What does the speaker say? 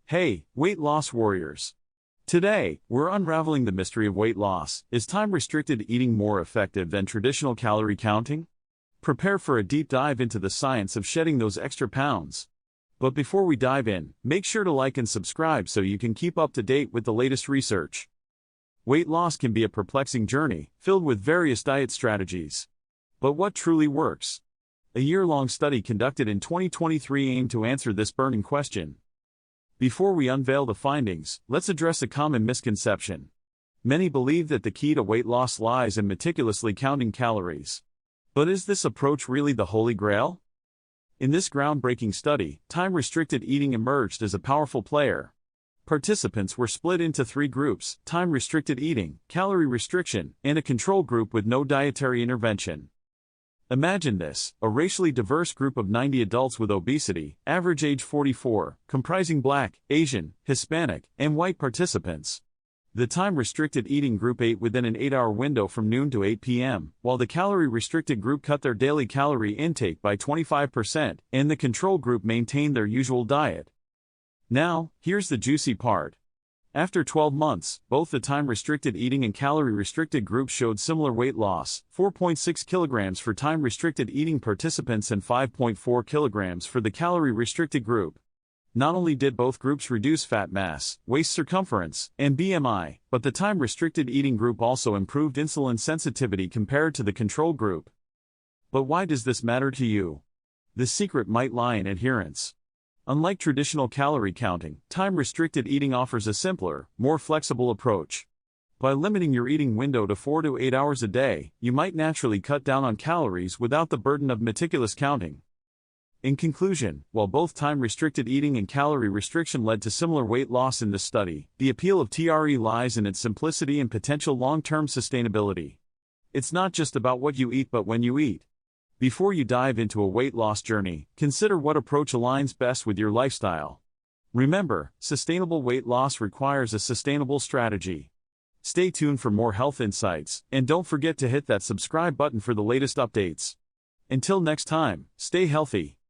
Hey, weight loss warriors! Today, we're unraveling the mystery of weight loss. Is time-restricted eating more effective than traditional calorie counting? Prepare for a deep dive into the science of shedding those extra pounds. But before we dive in, make sure to like and subscribe so you can keep up to date with the latest research. Weight loss can be a perplexing journey, filled with various diet strategies. But what truly works? A year-long study conducted in 2023 aimed to answer this burning question. Before we unveil the findings, let's address a common misconception. Many believe that the key to weight loss lies in meticulously counting calories. But is this approach really the Holy Grail? In this groundbreaking study, time-restricted eating emerged as a powerful player. Participants were split into three groups: time-restricted eating, calorie restriction, and a control group with no dietary intervention. Imagine this, a racially diverse group of 90 adults with obesity, average age 44, comprising Black, Asian, Hispanic, and white participants. The time-restricted eating group ate within an 8-hour window from noon to 8 p.m., while the calorie-restricted group cut their daily calorie intake by 25%, and the control group maintained their usual diet. Now, here's the juicy part. After 12 months, both the time-restricted eating and calorie-restricted groups showed similar weight loss: 4.6 kilograms for time-restricted eating participants and 5.4 kilograms for the calorie-restricted group. Not only did both groups reduce fat mass, waist circumference, and BMI, but the time-restricted eating group also improved insulin sensitivity compared to the control group. But why does this matter to you? The secret might lie in adherence. Unlike traditional calorie counting, time-restricted eating offers a simpler, more flexible approach. By limiting your eating window to 4 to 8 hours a day, you might naturally cut down on calories without the burden of meticulous counting. In conclusion, while both time-restricted eating and calorie restriction led to similar weight loss in this study, the appeal of TRE lies in its simplicity and potential long-term sustainability. It's not just about what you eat but when you eat. Before you dive into a weight loss journey, consider what approach aligns best with your lifestyle. Remember, sustainable weight loss requires a sustainable strategy. Stay tuned for more health insights, and don't forget to hit that subscribe button for the latest updates. Until next time, stay healthy.